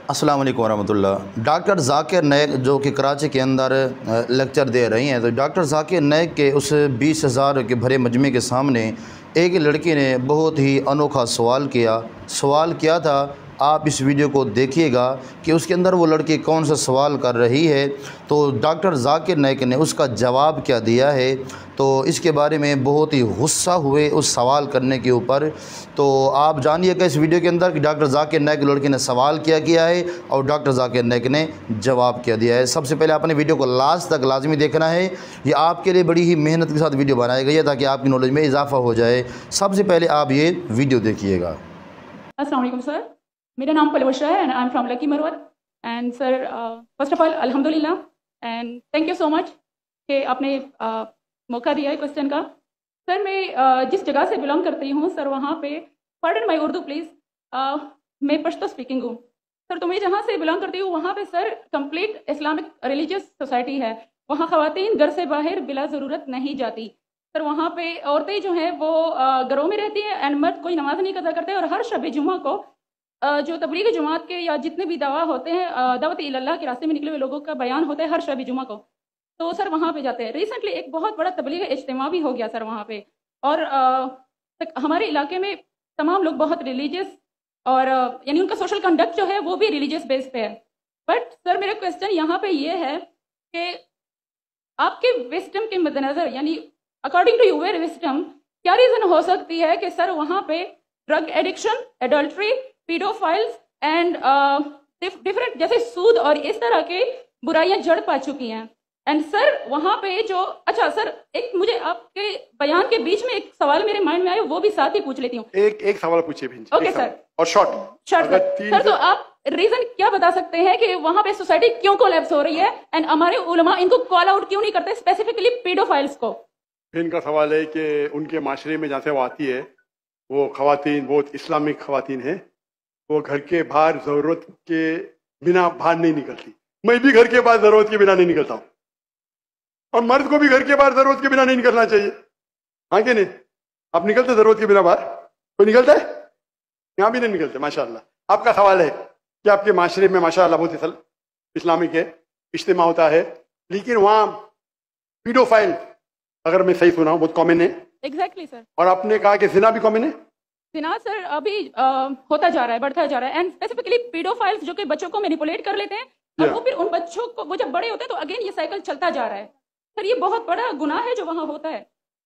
अस्सलाम वालेकुम रहमतुल्लाह। डॉक्टर ज़ाकिर नाइक जो कि कराची के अंदर लेक्चर दे रही हैं, तो डॉक्टर ज़ाकिर नाइक के उस 20,000 के भरे मजमे के सामने एक लड़की ने बहुत ही अनोखा सवाल किया था। आप इस वीडियो को देखिएगा कि उसके अंदर वो लड़की कौन सा सवाल कर रही है, तो डॉक्टर ज़ाकिर नाइक ने उसका जवाब क्या दिया है। तो इसके बारे में बहुत ही गुस्सा हुए उस सवाल करने के ऊपर। तो आप जानिएगा इस वीडियो के अंदर कि डॉक्टर ज़ाकिर नाइक लड़की ने सवाल क्या किया है और डॉक्टर ज़ाकिर नाइक ने जवाब क्या दिया है। सबसे पहले आपने वीडियो को लास्ट तक लाजमी देखना है। ये आपके लिए बड़ी ही मेहनत के साथ वीडियो बनाई गई है ताकि आपकी नॉलेज में इजाफा हो जाए। सबसे पहले आप ये वीडियो देखिएगा। अस्सलाम वालेकुम सर, मेरा नाम पलवशा है and I am from Lakki Marwat. And sir first of all अल्हम्दुलिल्लाह and thank you so much कि आपने मौका दिया है क्वेश्चन का। सर मैं जिस जगह से बिलोंग करती हूँ सर, वहाँ पे पार्डन माई उर्दू प्लीज़, मैं पश्तो स्पीकिंग हूँ सर। तो मैं जहाँ से बिलोंग करती हूँ वहाँ पे sir complete Islamic religious society है। वहाँ ख़वातीन घर से बाहर बिला ज़रूरत नहीं जाती सर। वहाँ पे औरतें जो हैं वो घरों में रहती हैं एंड मर्द कोई नमाज नहीं अदा करते। और हर शब जुमा को जो तबलीग जमात के या जितने भी दावा होते हैं, दावत इल्लल्लाह के रास्ते में निकले हुए लोगों का बयान होता है हर शब जुमा को, तो सर वहाँ पे जाते हैं। रिसेंटली एक बहुत बड़ा तबलीग इज्तिमा भी हो गया सर वहाँ पे। और हमारे इलाके में तमाम लोग बहुत रिलीजियस और यानी उनका सोशल कंडक्ट जो है वो भी रिलीजियस बेस पे है। बट सर मेरा क्वेश्चन यहाँ पे ये है कि आपके विस्डम के मद्देनज़र, यानी अकॉर्डिंग टू यूर विस्डम, क्या रीज़न हो सकती है कि सर वहाँ पे drug addiction, adultery, paedophiles and different जैसे सूद और इस तरह के बुराइयां जड़ पा चुकी हैं। एंड सर वहाँ पे जो अच्छा सर, एक मुझे आपके बयान के बीच में एक सवाल मेरे माइंड में आया, वो भी साथ ही पूछ लेती हूँ। एक सवाल पूछिए भिंज। ओके सर, और शॉर्ट सर। तो आप रीजन क्या बता सकते हैं कि वहाँ पे सोसाइटी क्यों कोलैप्स हो रही है एंड हमारे उलमा इनको कॉल आउट क्यों नहीं करते, स्पेसिफिकली पीडोफाइल्स को? भिंज का सवाल है कि उनके माशरे में जहाँ से वो आती है, वो खवातीन बहुत इस्लामिक खवातीन है। वो घर के बाहर जरूरत के बिना बाहर नहीं निकलती। मैं भी घर के बाहर जरूरत के बिना नहीं निकलता हूँ, और मर्द को भी घर के बाहर जरूरत के बिना नहीं निकलना चाहिए। हाँ कि नहीं? आप निकलते जरूरत के बिना बाहर? कोई निकलता है? यहाँ भी नहीं निकलते माशाल्लाह। आपका सवाल है कि आपके माशरे में माशाल्लाह बहुत इस्लामिक है, इज्तिमा होता है, लेकिन वहाँ पीडोफाइल, अगर मैं सही सुना हूँ, बहुत कॉमन है। Exactly sir. और आपने कहा कि जिना भी कॉमन है। जिना सर अभी होता जा रहा है, बढ़ता जा रहा है। एंड स्पेसिफिकली पीडोफाइल्स जो कि बच्चों को मैनिपुलेट कर लेते हैं और वो फिर उन बच्चों को, वो जब बड़े होते हैं तो अगेन ये साइकिल चलता जा रहा है सर। ये बहुत बड़ा गुनाह है जो वहाँ होता है।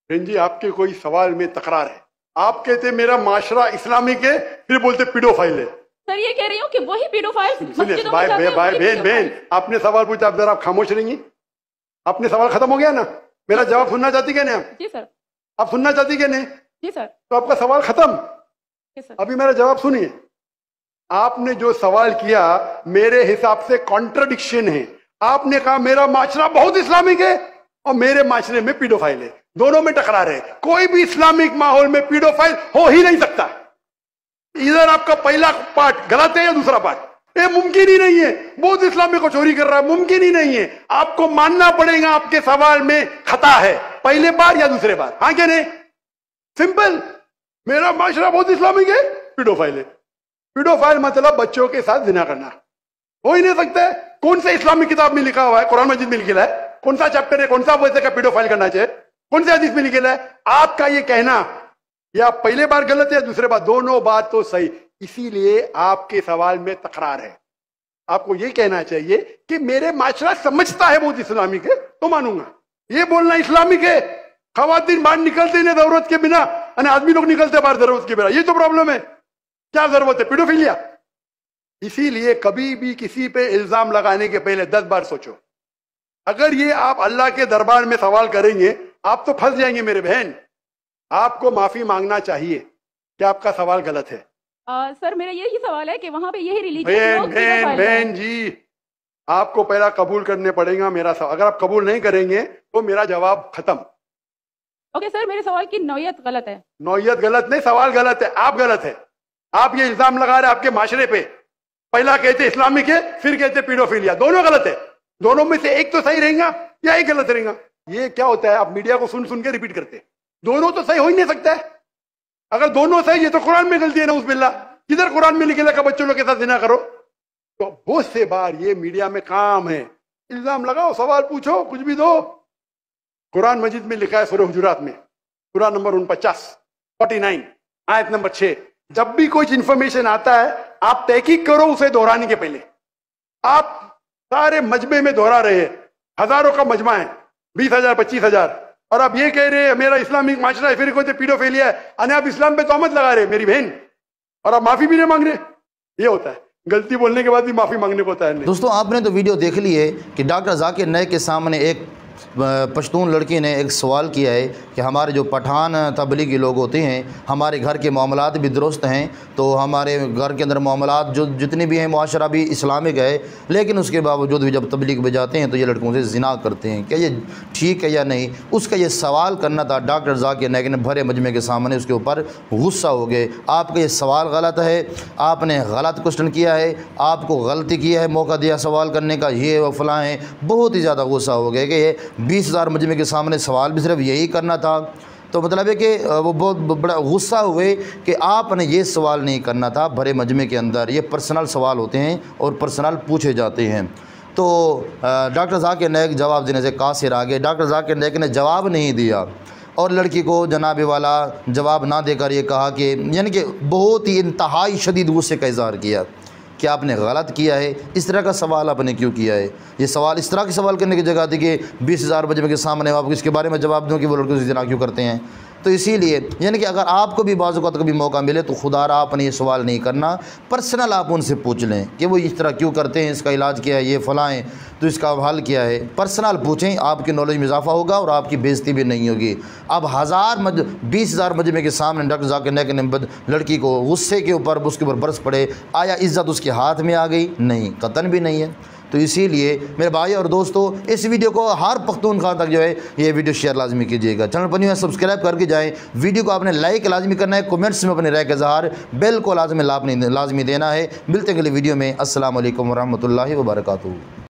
बहन जी, आपके कोई सवाल में तकरार है। आप कहते मेरा माशरा इस्लामिक है, फिर बोलते पीडोफाइल है। सर ये कह रही हूँ कि वही पीडोफाइल्स बहन, आपने सवाल पूछा, आप जरा आप खामोश रहेंगी? आपने सवाल खत्म हो गया ना? मेरा जवाब सुनना चाहती क्या नहीं आप? जी सर। आप सुनना चाहती क्या नहीं? जी सर। तो आपका सवाल खत्म। अभी मेरा जवाब सुनिए। आपने जो सवाल किया मेरे हिसाब से कॉन्ट्रडिक्शन है। आपने कहा मेरा माशरा बहुत इस्लामिक है और मेरे माशरे में पीडोफाइल है, दोनों में टकरार है। कोई भी इस्लामिक माहौल में पीडोफाइल हो ही नहीं सकता। इधर आपका पहला पार्ट गलत है या दूसरा पार्ट? ये मुमकिन ही नहीं है। बहुत इस्लामिक को चोरी कर रहा है, मुमकिन ही नहीं है। आपको मानना पड़ेगा आपके सवाल में खता है, पहले बार या दूसरे बार। हाँ क्या नहीं? सिंपल। मेरा माशरा बहुत इस्लामिक है, पीडोफाइल है। पीडोफाइल मतलब बच्चों के साथ जिना करना। हो ही नहीं सकता है। कौन सा इस्लामिक किताब में लिखा हुआ है? कुरान मजीद में लिखा है? कौन सा चैप्टर है, कौन सा वैसे का पीडोफाइल करना चाहिए? कौन से हदीस में लिखा है? आपका ये कहना या पहले बार गलत है या दूसरे बार, दोनों बात तो सही। इसीलिए आपके सवाल में तकरार है। आपको ये कहना चाहिए कि मेरे माशरा समझता है बहुत इस्लामिक है तो मानूंगा। ये बोलना इस्लामिक है, खवातीन बाहर निकलते नहीं जरूरत के बिना, आदमी लोग निकलते बाहर जरूरत के बिना, ये तो प्रॉब्लम है। क्या जरूरत है? पीडोफिलिया। इसीलिए कभी भी किसी पे इल्जाम लगाने के पहले 10 बार सोचो। अगर ये आप अल्लाह के दरबार में सवाल करेंगे आप तो फंस जाएंगे मेरे बहन। आपको माफी मांगना चाहिए कि आपका सवाल गलत है। सर मेरा यही सवाल है कि वहां पे यही रिलीजन बहन जी, आपको पहला कबूल करने पड़ेगा मेरा सवाल। अगर आप कबूल नहीं करेंगे तो मेरा जवाब खत्म। ओके सर, मेरे सवाल की नौयत गलत है। नौयत गलत नहीं, सवाल गलत है, आप गलत है। आप ये इल्जाम लगा रहे आपके माशरे पे। पहला कहते इस्लामिक है, फिर कहते पीडोफिलिया। दोनों गलत है। दोनों में से एक तो सही रहेगा या एक गलत रहेगा। ये क्या होता है, आप मीडिया को सुन सुन के रिपीट करते हैं। दोनों तो सही हो ही नहीं सकता है। अगर दोनों सही है तो कुरान में गलती है ना, उस बिल्ला। किधर कुरान में लिखेगा कि बच्चों लोग के साथ जिना करो? तो बहुत से बार ये मीडिया में काम है, इल्जाम लगाओ, सवाल पूछो, कुछ भी दो। कुरान मजीद में लिखा है सूरह हुजुरात में, सूरह नंबर 49 आयत नंबर 6, जब भी कोई इंफॉर्मेशन आता है आप तहकीक करो उसे दोहराने के पहले। आप सारे मजमे में दोहरा रहे हैं, हजारों का मजमा है, 20,000 25,000, और आप ये कह रहे हैं मेरा इस्लामिक माशरा है, फिर कोई पीडोफिलिया है, अने आप इस्लाम पे तोहमत लगा रहे मेरी बहन, और आप माफी भी नहीं मांग रहे। ये होता है, गलती बोलने के बाद भी माफी मांगने को होता है। दोस्तों, आपने तो वीडियो देख ली है कि डॉक्टर जाकिर नाइक के सामने एक पश्तून लड़की ने एक सवाल किया है कि हमारे जो पठान तबलीगी लोग होते हैं, हमारे घर के मामलात भी दुरुस्त हैं, तो हमारे घर के अंदर मामलात जो जितने भी हैं मुआशरा भी इस्लामिक है, लेकिन उसके बावजूद भी जब तबलीग में जाते हैं तो ये लड़कों से जिना करते हैं, क्या ये ठीक है या नहीं? उसका ये सवाल करना था। डॉक्टर जाकिर नाइक ने भरे मजमे के सामने उसके ऊपर गुस्सा हो गए। आपका ये सवाल गलत है, आपने गलत क्वेश्चन किया है, आपको गलती किया है, मौका दिया सवाल करने का, ये वो फलां है। बहुत ही ज़्यादा गुस्सा हो गए कि ये 20,000 मजमे के सामने सवाल भी सिर्फ यही करना था। तो मतलब है कि वो बहुत बड़ा गुस्सा हुए कि आपने ये सवाल नहीं करना था भरे मजमे के अंदर। ये पर्सनल सवाल होते हैं और पर्सनल पूछे जाते हैं। तो डॉक्टर जाकिर नाइक जवाब देने से कासिर आ गए। डॉक्टर जाकिर नाइक ने जवाब नहीं दिया और लड़की को जनाब वाला जवाब ना देकर ये कहा कि यानी कि बहुत ही इंतहाई शदीद गुस्से का इज़हार किया कि आपने गलत किया है, इस तरह का सवाल आपने क्यों किया है? ये सवाल इस तरह के सवाल करने की जगह थी कि 20,000 मजमे के सामने आप इसके बारे में जवाब दूँ कि वो लड़कों से ज़िना क्यों करते हैं। तो इसीलिए यानी कि अगर आपको भी बाज़ औक़ात कभी मौका मिले तो खुदारा आपने ये सवाल नहीं करना, पर्सनल आप उनसे पूछ लें कि वो इस तरह क्यों करते हैं, इसका इलाज क्या है, ये फलाएँ तो इसका हल क्या है। पर्सनल पूछें, आपकी नॉलेज में इजाफा होगा और आपकी बेइज्जती भी नहीं होगी। अब 20,000 मजमे के सामने डॉक्टर जाकिर नाइक ने लड़की को गुस्से के ऊपर उसके ऊपर बरस पड़े, आया इज़्ज़त उसके हाथ में आ गई? नहीं, कतन भी नहीं है। तो इसीलिए मेरे भाई और दोस्तों, इस वीडियो को हर पख्तूनख्वा तक जो है ये वीडियो शेयर लाजमी कीजिएगा। चैनल पर न्यू है सब्सक्राइब करके जाएं। वीडियो को आपने लाइक लाजमी करना है, कमेंट्स में अपने राय का इज़हार बेल को लाजमी देना है। मिलते हैं अगले वीडियो में। अस्सलाम वालेकुम रहमतुल्लाहि व बरकातहू।